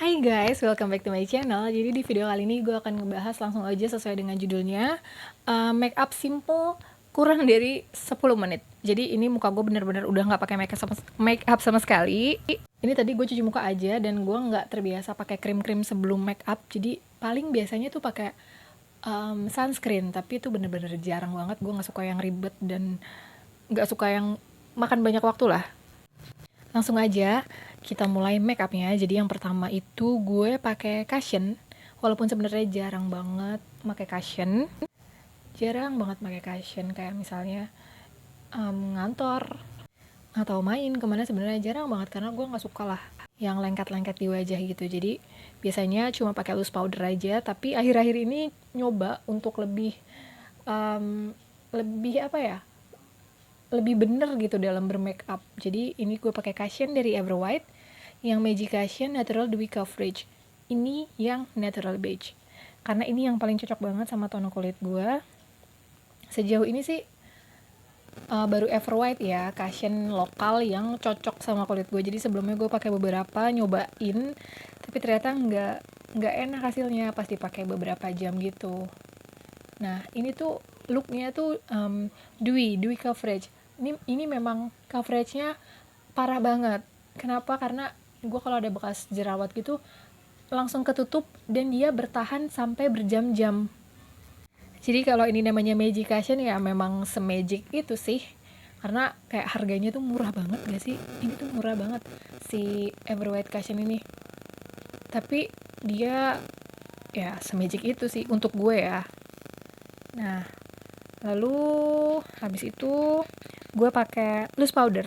Hai guys, welcome back to my channel. Jadi di video kali ini gue akan ngebahas langsung aja sesuai dengan judulnya, make up simple kurang dari 10 menit. Jadi ini muka gue bener-bener udah nggak pakai make up sama sekali. Ini tadi gue cuci muka aja dan gue nggak terbiasa pakai krim-krim sebelum make up. Jadi paling biasanya tuh pakai sunscreen, tapi itu bener-bener jarang banget. Gue nggak suka yang ribet dan nggak suka yang makan banyak waktu lah. Langsung aja kita mulai make upnya. Jadi yang pertama itu gue pakai cushion. Walaupun sebenarnya jarang banget pakai cushion. Jarang banget pakai cushion kayak misalnya ngantor atau main kemana, sebenarnya jarang banget karena gue nggak suka lah yang lengket-lengket di wajah gitu. Jadi biasanya cuma pakai loose powder aja. Tapi akhir-akhir ini nyoba untuk lebih apa ya, lebih bener gitu dalam bermake up. Jadi ini gue pakai cushion dari Ever White, yang Magic Cushion Natural Dewy Coverage. Ini yang Natural Beige, karena ini yang paling cocok banget sama tono kulit gue. Sejauh ini sih baru Ever White ya, cushion lokal yang cocok sama kulit gue. Jadi sebelumnya gue pakai beberapa, nyobain, tapi ternyata nggak enak hasilnya pas dipakai beberapa jam gitu. Nah ini tuh looknya tuh dewy coverage. Ini memang coveragenya parah banget. Kenapa? Karena gue kalau ada bekas jerawat gitu langsung ketutup dan dia bertahan sampai berjam-jam. Jadi kalau ini namanya Magic Cushion ya memang se-magic itu sih. Karena kayak harganya tuh murah banget gak sih? Ini tuh murah banget si Ever White Cushion ini. Tapi dia ya se-magic itu sih untuk gue ya. Nah, lalu habis itu gue pakai loose powder.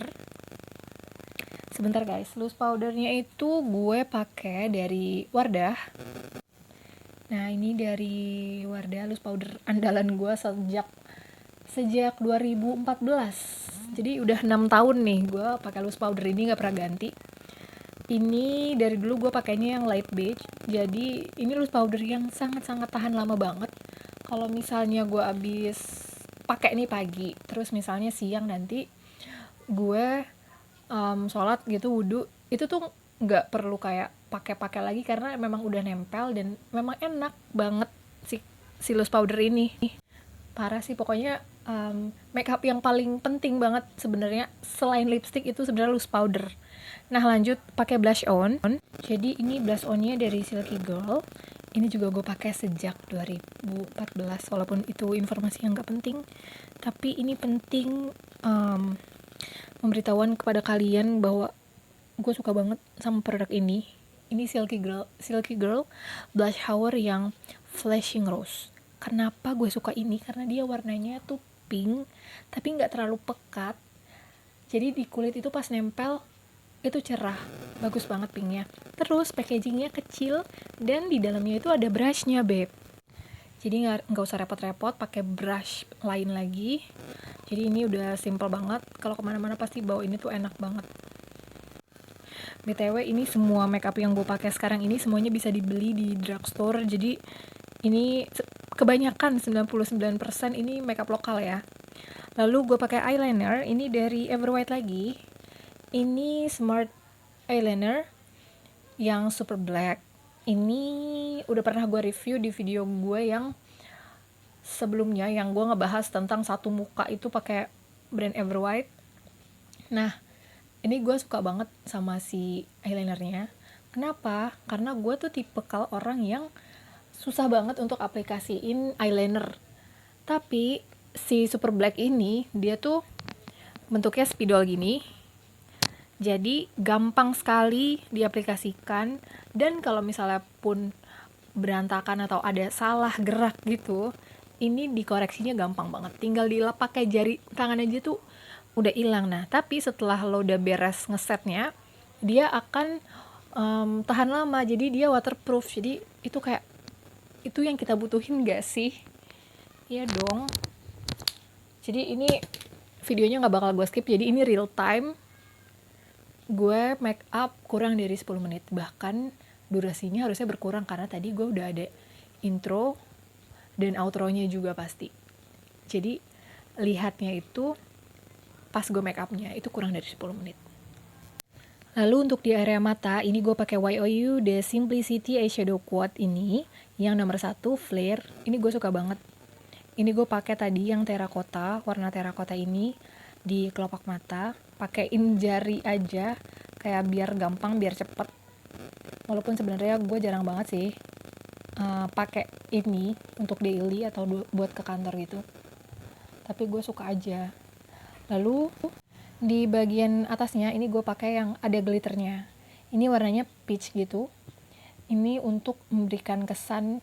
Sebentar guys, loose powdernya itu gue pakai dari Wardah. Nah ini dari Wardah, loose powder andalan gue sejak 2014. Jadi udah 6 tahun nih gue pakai loose powder ini, nggak pernah ganti. Ini dari dulu gue pakainya yang light beige. Jadi ini loose powder yang sangat-sangat tahan lama banget. Kalau misalnya gue abis pakai nih pagi, terus misalnya siang nanti gue sholat gitu, wudhu, itu tuh nggak perlu kayak pakai lagi karena memang udah nempel dan memang enak banget si loose powder ini. Parah sih pokoknya. Make up yang paling penting banget sebenarnya selain lipstick itu sebenarnya loose powder. Nah lanjut pakai blush on. Jadi ini blush onnya dari Silky Girl. Ini juga gue pakai sejak 2014, walaupun itu informasi yang nggak penting, tapi ini penting memberitahuan kepada kalian bahwa gue suka banget sama produk ini. Ini Silky Girl blush hour yang flashing rose. Kenapa gue suka ini? Karena dia warnanya tuh pink tapi nggak terlalu pekat, jadi di kulit itu pas nempel itu cerah, bagus banget pinknya. Terus packagingnya kecil dan di dalamnya itu ada brushnya beb, jadi nggak usah repot-repot pakai brush lain lagi. Jadi ini udah simple banget, kalau kemana-mana pasti bawa ini tuh enak banget. BTW ini semua makeup yang gue pakai sekarang ini semuanya bisa dibeli di drugstore. Jadi ini kebanyakan 99% ini makeup lokal ya. Lalu gue pakai eyeliner ini dari Ever White lagi. Ini Smart Eyeliner yang super black. Ini udah pernah gue review di video gue yang sebelumnya, yang gue ngebahas tentang satu muka itu pakai brand Ever White. Nah, ini gue suka banget sama si eyelinernya. Kenapa? Karena gue tuh tipe kalau orang yang susah banget untuk aplikasiin eyeliner. Tapi si super black ini dia tuh bentuknya spidol gini. Jadi gampang sekali diaplikasikan, dan kalau misalnya pun berantakan atau ada salah gerak gitu, ini dikoreksinya gampang banget. Tinggal dilap pakai jari tangan aja tuh udah hilang. Nah, tapi setelah lo udah beres ngesetnya, dia akan tahan lama. Jadi dia waterproof. Jadi itu kayak itu yang kita butuhin gak sih? Iya dong. Jadi ini videonya nggak bakal gue skip. Jadi ini real time gue make up kurang dari 10 menit. Bahkan durasinya harusnya berkurang karena tadi gue udah ada intro dan outro-nya juga pasti. Jadi lihatnya itu pas gue make upnya itu kurang dari 10 menit. Lalu untuk di area mata, ini gue pakai YOU The Simplicity Eyeshadow Quad ini, yang nomor 1 Flare. Ini gue suka banget. Ini gue pakai tadi yang terakota, warna terakota ini di kelopak mata. Pakein jari aja, kayak biar gampang, biar cepet. Walaupun sebenarnya gue jarang banget sih pakai ini untuk daily atau buat ke kantor gitu. Tapi gue suka aja. Lalu di bagian atasnya ini gue pakai yang ada glitternya. Ini warnanya peach gitu. Ini untuk memberikan kesan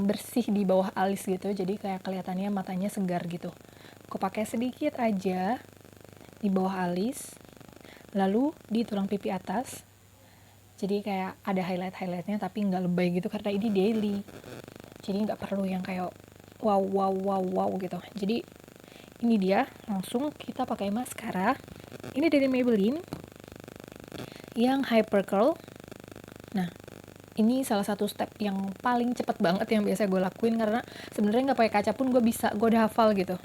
bersih di bawah alis gitu. Jadi kayak kelihatannya matanya segar gitu. Gue pakai sedikit aja di bawah alis. Lalu di tulang pipi atas. Jadi kayak ada highlightnya tapi nggak lebay gitu karena ini daily. Jadi nggak perlu yang kayak wow gitu. Jadi ini dia, langsung kita pakai maskara. Ini dari Maybelline yang Hyper Curl. Nah, ini salah satu step yang paling cepet banget yang biasa gue lakuin karena sebenarnya nggak pakai kaca pun gue udah hafal gitu.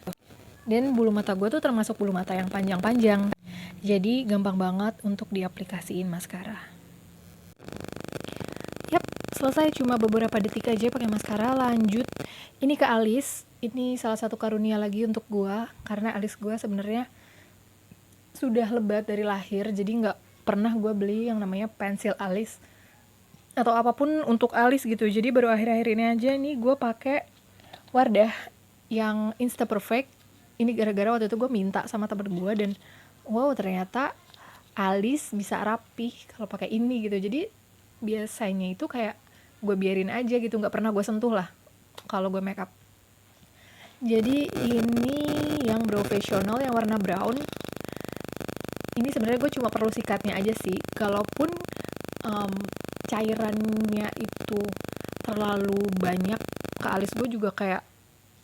Dan bulu mata gue tuh termasuk bulu mata yang panjang-panjang. Jadi gampang banget untuk diaplikasiin maskara. Yap, selesai cuma beberapa detik aja pakai maskara. Lanjut, ini ke alis. Ini salah satu karunia lagi untuk gue karena alis gue sebenarnya sudah lebat dari lahir, jadi nggak pernah gue beli yang namanya pensil alis atau apapun untuk alis gitu. Jadi baru akhir-akhir ini aja nih gue pakai Wardah yang Insta Perfect. Ini gara-gara waktu itu gue minta sama temen gue dan wow, ternyata alis bisa rapih kalau pakai ini gitu. Jadi biasanya itu kayak gue biarin aja gitu, nggak pernah gue sentuh lah kalau gue makeup. Jadi ini yang profesional yang warna brown. Ini sebenarnya gue cuma perlu sikatnya aja sih. Kalaupun cairannya itu terlalu banyak ke alis gue juga kayak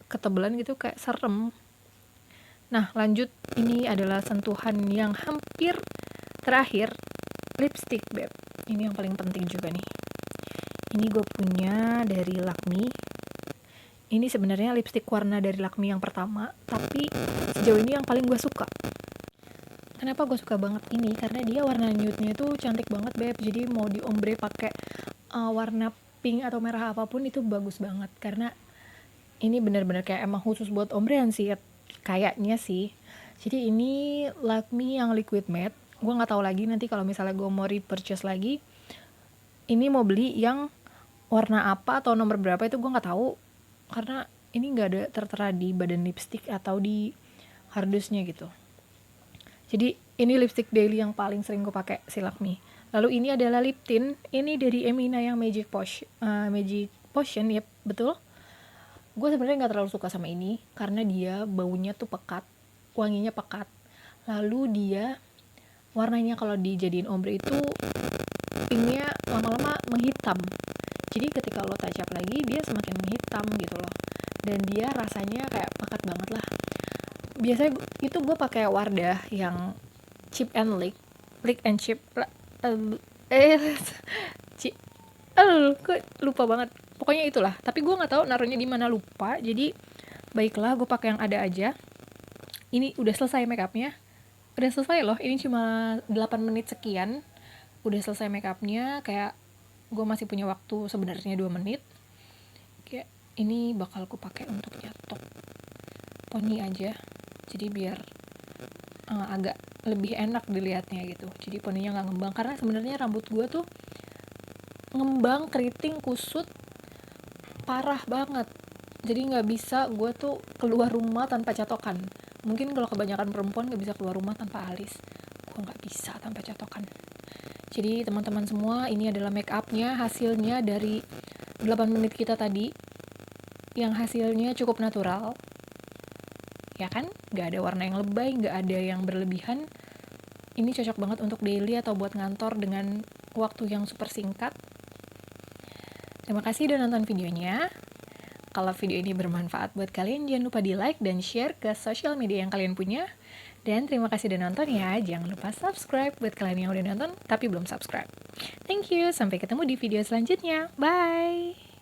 ketebelan gitu, kayak serem. Nah lanjut, ini adalah sentuhan yang hampir terakhir, lipstick beb. Ini yang paling penting juga nih. Ini gue punya dari Lakme. Ini sebenarnya lipstick warna dari Lakme yang pertama, tapi sejauh ini yang paling gue suka. Kenapa gue suka banget ini? Karena dia warna nude-nya itu cantik banget beb. Jadi mau di ombre pakai warna pink atau merah apapun itu bagus banget. Karena ini benar-benar kayak emang khusus buat ombrean sih, kayaknya sih. Jadi ini Lakme yang liquid matte. Gue nggak tahu lagi nanti kalau misalnya gue mau repurchase lagi. Ini mau beli yang warna apa atau nomor berapa itu gue nggak tahu. Karena ini nggak ada tertera di badan lipstick atau di hardusnya gitu. Jadi ini lipstick daily yang paling sering gue pakai, si Lakme. Lalu ini adalah lip tint. Ini dari Emina yang Magic Potion, yep, betul. Gue sebenarnya nggak terlalu suka sama ini karena dia baunya tuh pekat, wanginya pekat. Lalu dia warnanya kalau dijadiin ombre itu pinknya lama-lama menghitam. Jadi ketika lo touch up lagi dia semakin menghitam gitu loh. Dan dia rasanya kayak pekat banget lah. Biasanya itu gue pakai Wardah yang Chip and Lick and Chip. Gue lupa banget. Pokoknya itulah. Tapi gue nggak tahu naruhnya di mana, lupa. Jadi baiklah, gue pakai yang ada aja. Ini udah selesai makeupnya. Udah selesai loh. Ini cuma 8 menit sekian. Udah selesai makeupnya. Kayak gue masih punya waktu sebenarnya 2 menit. Kayak ini bakal gue pakai untuk nyatok poni aja. Jadi biar agak lebih enak dilihatnya gitu. Jadi poninya nggak ngembang. Karena sebenarnya rambut gue tuh ngembang, keriting, kusut, parah banget. Jadi nggak bisa gue tuh keluar rumah tanpa catokan. Mungkin kalau kebanyakan perempuan nggak bisa keluar rumah tanpa alis. Gue nggak bisa tanpa catokan. Jadi teman-teman semua, ini adalah make upnya, hasilnya dari 8 menit kita tadi, yang hasilnya cukup natural, ya kan? Nggak ada warna yang lebay, nggak ada yang berlebihan. Ini cocok banget untuk daily atau buat ngantor dengan waktu yang super singkat. Terima kasih udah nonton videonya. Kalau video ini bermanfaat buat kalian, jangan lupa di like dan share ke sosial media yang kalian punya. Dan terima kasih udah nonton ya. Jangan lupa subscribe buat kalian yang udah nonton tapi belum subscribe. Thank you, sampai ketemu di video selanjutnya. Bye!